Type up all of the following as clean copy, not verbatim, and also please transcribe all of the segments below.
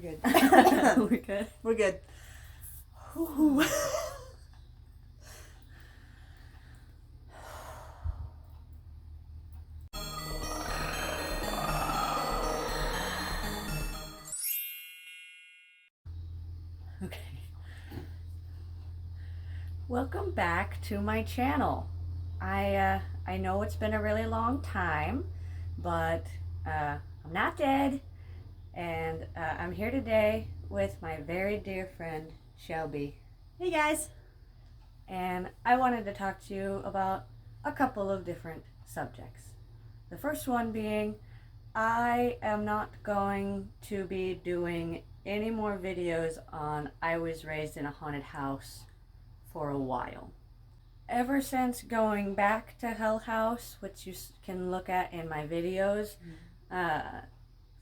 We're good. We're good. We're good. Ooh. Okay. Welcome back to my channel. I know it's been a really long time, but I'm not dead, and I'm here today with my very dear friend Schelby. Hey guys. And I wanted to talk to you about a couple of different subjects. The first one being, I am not going to be doing any more videos on I was raised in a haunted house for a while. Ever since going back to Hell House, which you can look at in my videos,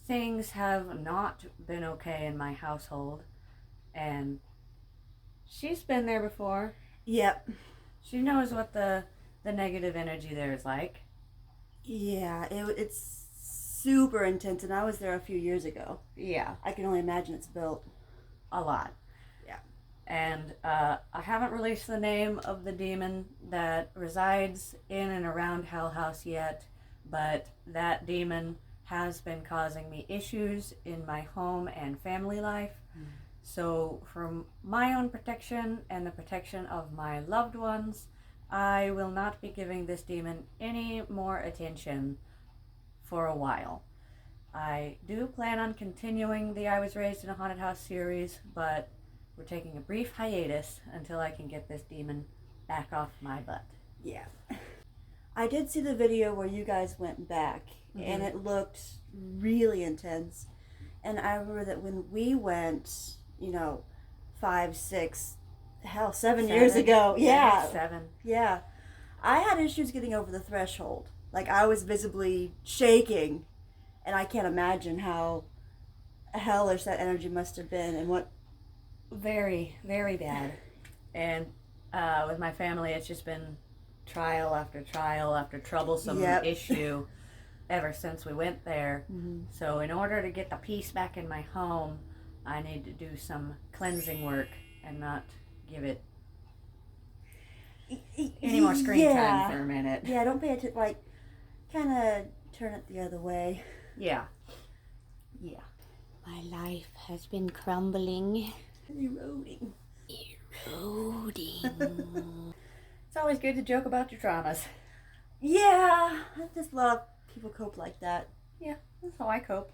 things have not been okay in my household, and she's been there before. Yep. She knows what the negative energy there is like. Yeah, it's super intense, and I was there a few years ago. Yeah. I can only imagine it's built. A lot. Yeah. And I haven't released the name of the demon that resides in and around Hell House yet, but that demon has been causing me issues in my home and family life. So for my own protection and the protection of my loved ones, I will not be giving this demon any more attention for a while. I do plan on continuing the I Was Raised in a Haunted House series, but we're taking a brief hiatus until I can get this demon back off my butt. Yeah. I did see the video where you guys went back, and it looked really intense. And I remember that when we went, 5, 6, hell, 7 years ago. Yeah. 7. Yeah. I had issues getting over the threshold. Like, I was visibly shaking, and I can't imagine how hellish that energy must have been and what... Very, very bad. And with my family, it's just been trial after troublesome issue ever since we went there. So in order to get the peace back in my home, I need to do some cleansing work and not give it any more screen time for a minute. Yeah, don't pay attention, kind of turn it the other way. Yeah. My life has been crumbling. Eroding. It's always good to joke about your traumas. Yeah, I just love people cope like that. Yeah, that's how I cope.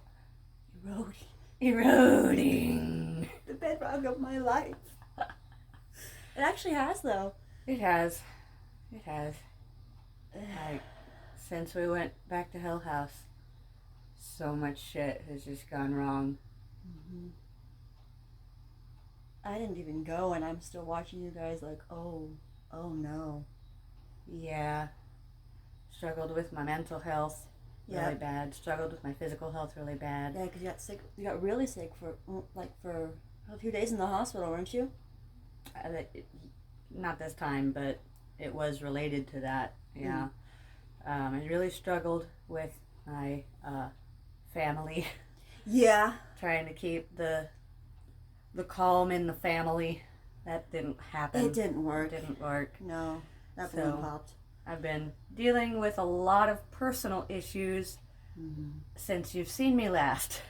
Eroding. The bedrock of my life. It actually has, though. It has. Like, since we went back to Hell House, so much shit has just gone wrong. I didn't even go, and I'm still watching you guys like, oh no. Yeah. Struggled with my mental health really bad. Struggled with my physical health really bad. Yeah, because you got sick. You got really sick for a few days in the hospital, weren't you? Not this time, but it was related to that. Yeah. I really struggled with my family. Yeah. Trying to keep the calm in the family. That didn't happen. It didn't work. No, that balloon popped. I've been dealing with a lot of personal issues since you've seen me last.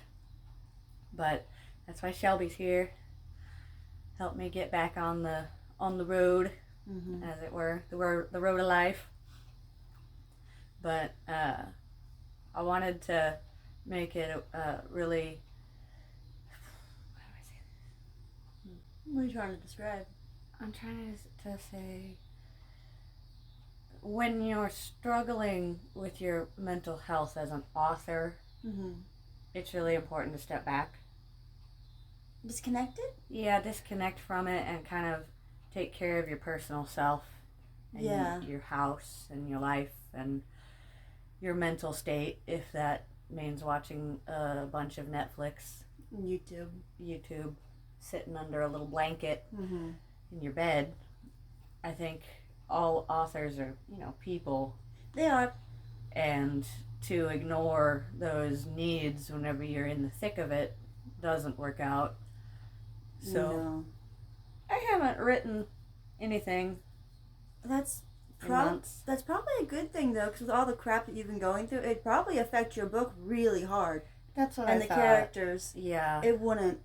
But that's why Shelby's here. Help me get back on the road, as it were, the road of life. But I wanted to make it really... How do I say this? What are you trying to describe? I'm trying to say... When you're struggling with your mental health as an author, it's really important to step back. Disconnected? Yeah, disconnect from it and kind of take care of your personal self and your house and your life and your mental state, if that means watching a bunch of Netflix, YouTube, sitting under a little blanket in your bed. I think all authors are, people. They are. And to ignore those needs whenever you're in the thick of it doesn't work out. So No. I haven't written anything That's in months. That's probably a good thing though, because with all the crap that you've been going through, it'd probably affect your book really hard. That's what and I the thought. characters. Yeah. It wouldn't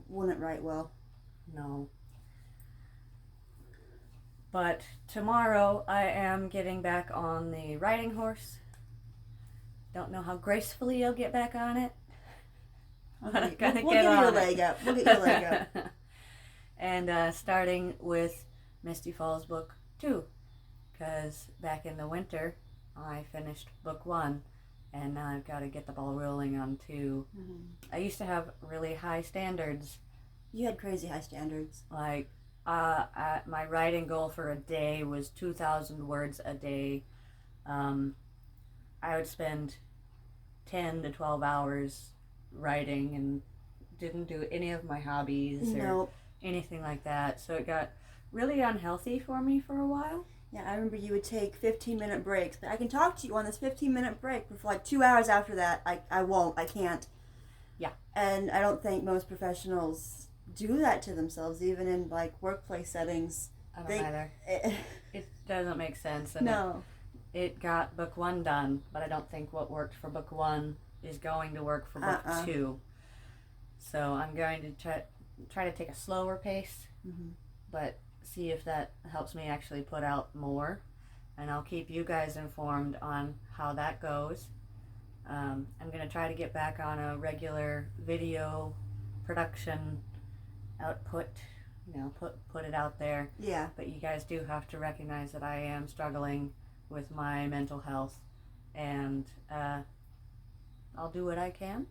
write well. No. But tomorrow I am getting back on the riding horse. Don't know how gracefully I'll get back on it. We'll give you a leg up. We'll get you a leg up. And starting with Misty Falls Book 2. Because back in the winter, I finished Book 1. And now I've got to get the ball rolling on 2. Mm-hmm. I used to have really high standards. You had crazy high standards. Like, my writing goal for a day was 2,000 words a day. I would spend 10 to 12 hours writing and didn't do any of my hobbies or anything like that. So it got really unhealthy for me for a while. Yeah, I remember you would take 15-minute breaks, but I can talk to you on this 15-minute break, but for like 2 hours after that, I can't. Yeah. And I don't think most professionals do that to themselves, even in like workplace settings. I don't either. It doesn't make sense. And no. It got Book 1 done, but I don't think what worked for Book 1 is going to work for Book 2. So I'm going to try to take a slower pace, but see if that helps me actually put out more. And I'll keep you guys informed on how that goes. I'm going to try to get back on a regular video production output, put it out there. Yeah. But you guys do have to recognize that I am struggling with my mental health, and I'll do what I can.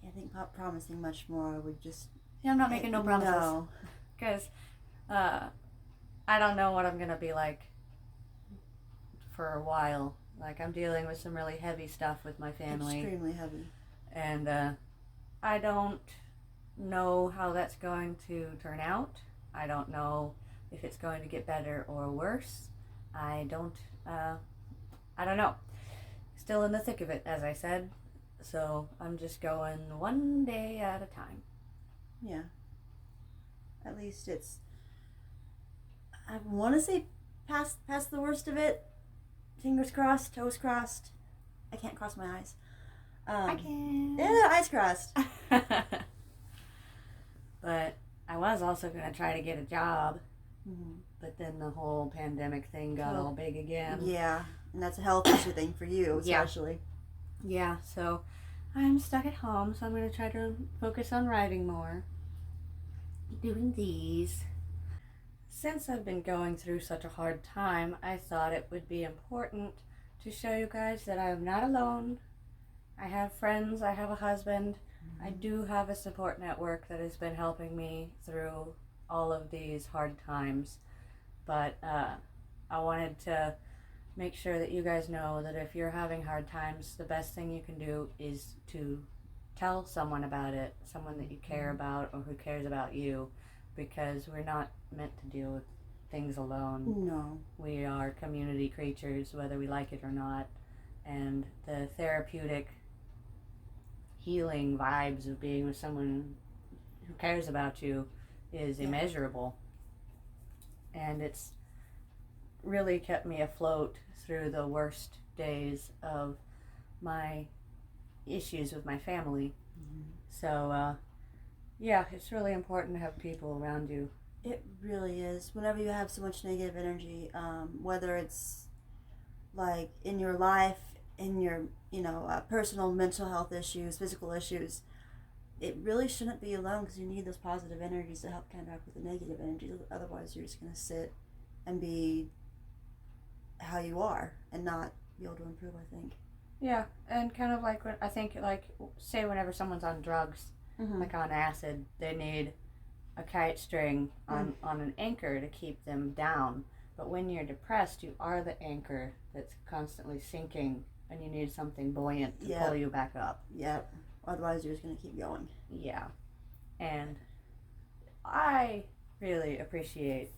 I think promising much more would just... Yeah, I'm not making no promises. No. Because I don't know what I'm going to be like for a while. Like, I'm dealing with some really heavy stuff with my family. Extremely heavy. And I don't know how that's going to turn out. I don't know if it's going to get better or worse. I don't know. Still in the thick of it, as I said. So I'm just going one day at a time. Yeah. At least it's... I want to say past the worst of it. Fingers crossed, toes crossed. I can't cross my eyes. I can. Yeah, eyes crossed. But I was also going to try to get a job. Mm-hmm. But then the whole pandemic thing got all big again. Yeah, and that's a health issue thing for you, especially. Yeah, so I'm stuck at home, so I'm going to try to focus on writing more. Doing these. Since I've been going through such a hard time, I thought it would be important to show you guys that I am not alone. I have friends, I have a husband. Mm-hmm. I do have a support network that has been helping me through all of these hard times. But I wanted to make sure that you guys know that if you're having hard times, the best thing you can do is to tell someone about it, someone that you care about or who cares about you, because we're not meant to deal with things alone. No. We are community creatures, whether we like it or not, and the therapeutic healing vibes of being with someone who cares about you is immeasurable. And it's really kept me afloat through the worst days of my issues with my family. Mm-hmm. So, yeah, it's really important to have people around you. It really is. Whenever you have so much negative energy, whether it's like in your life, in your, personal mental health issues, physical issues, it really shouldn't be alone, because you need those positive energies to help counteract with the negative energies. Otherwise, you're just going to sit and be how you are and not be able to improve, I think. Yeah, and kind of like, say whenever someone's on drugs, like on acid, they need a kite string on an anchor to keep them down. But when you're depressed, you are the anchor that's constantly sinking, and you need something buoyant to pull you back up. Yep. Otherwise, you're just going to keep going. Yeah. And I really appreciate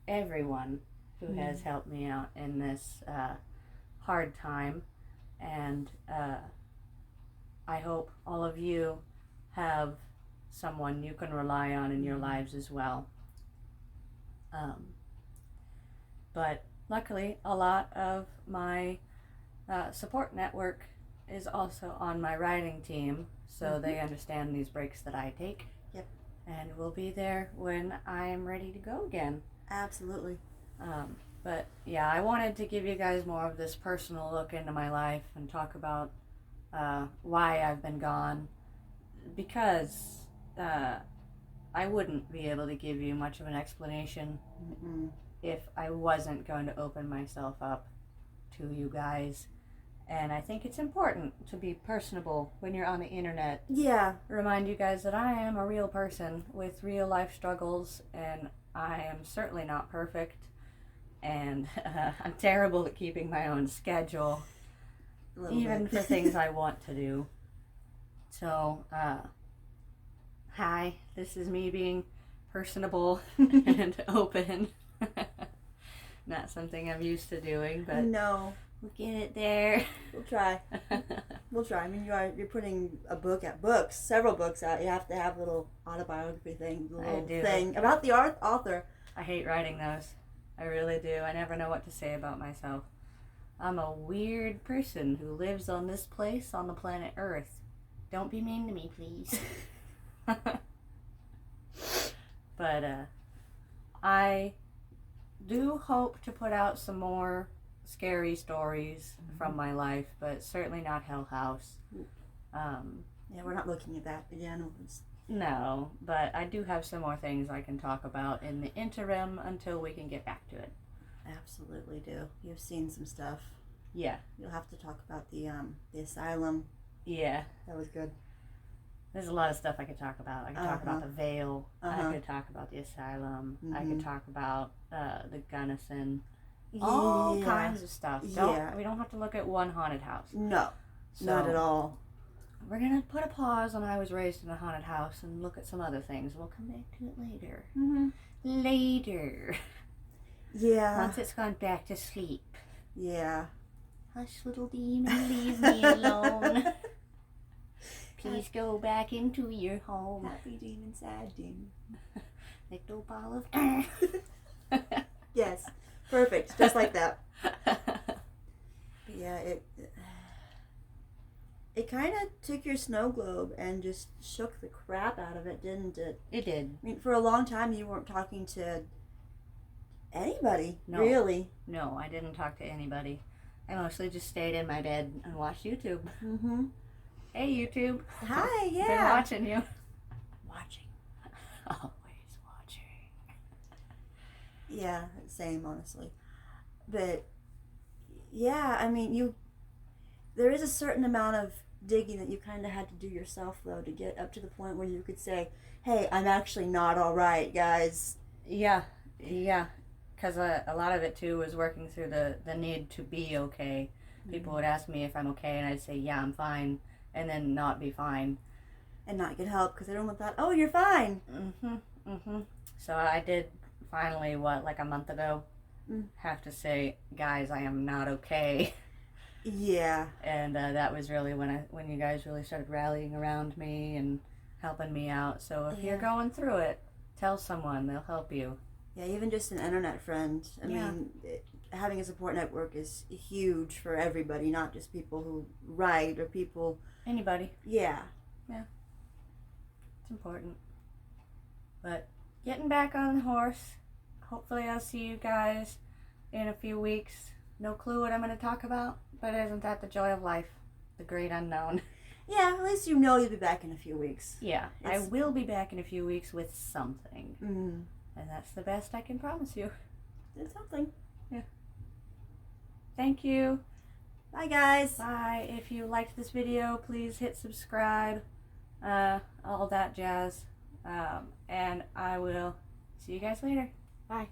everyone who has helped me out in this hard time. And I hope all of you have someone you can rely on in your lives as well. But luckily, a lot of my support network is also on my writing team, so they understand these breaks that I take. Yep. And will be there when I am ready to go again. Absolutely. But yeah, I wanted to give you guys more of this personal look into my life and talk about why I've been gone, because I wouldn't be able to give you much of an explanation if I wasn't going to open myself up to you guys. And I think it's important to be personable when you're on the internet. Yeah. Remind you guys that I am a real person with real life struggles, and I am certainly not perfect, and I'm terrible at keeping my own schedule, even for things I want to do. So, hi, this is me being personable and open. Not something I'm used to doing, but no, we'll get it there. We'll try. We'll try. I mean, you're putting several books out. You have to have a little autobiography thing, about the author. I hate writing those. I really do. I never know what to say about myself. I'm a weird person who lives on this place on the planet Earth. Don't be mean to me, please. But I do hope to put out some more scary stories from my life, but certainly not Hell House. Yeah, we're not looking at that again. No, but I do have some more things I can talk about in the interim until we can get back to it. Absolutely do. You've seen some stuff. Yeah. You'll have to talk about the asylum. Yeah. That was good. There's a lot of stuff I could talk about. I could talk about the Veil. I could talk about the asylum. I could talk about the Gunnison. All kinds of stuff. We don't have to look at one haunted house. No, not at all. We're going to put a pause on I was raised in a haunted house and look at some other things. We'll come back to it later. Later. Yeah. Once it's gone back to sleep. Yeah. Hush, little demon, leave me alone. Please go back into your home. Happy demon, sad demon. Little ball of earth. Yes. Perfect. Just like that. But yeah, it kind of took your snow globe and just shook the crap out of it, didn't it? It did. I mean, for a long time you weren't talking to anybody, really. No, I didn't talk to anybody. I mostly just stayed in my bed and watched YouTube. Hey, YouTube. Hi, yeah. Been watching you. Watching. Always watching. Yeah, same, honestly. But, yeah, I mean, there is a certain amount of digging that you kind of had to do yourself, though, to get up to the point where you could say, hey, I'm actually not all right, guys. Yeah. Because a lot of it, too, was working through the need to be okay. People would ask me if I'm okay, and I'd say, yeah, I'm fine, and then not be fine. And not get help, because everyone thought, oh, you're fine. So I did finally, like a month ago, have to say, guys, I am not okay. Yeah. And that was really when you guys really started rallying around me and helping me out. So if you're going through it, tell someone. They'll help you. Yeah, even just an internet friend. I mean, having a support network is huge for everybody, not just people who write or people... Anybody. Yeah. It's important. But getting back on the horse. Hopefully I'll see you guys in a few weeks. No clue what I'm going to talk about, but isn't that the joy of life? The great unknown. Yeah, at least you know you'll be back in a few weeks. Yeah, I will be back in a few weeks with something. And that's the best I can promise you. It's something. Yeah. Thank you. Bye, guys. Bye. If you liked this video, please hit subscribe. All that jazz. And I will see you guys later. Bye.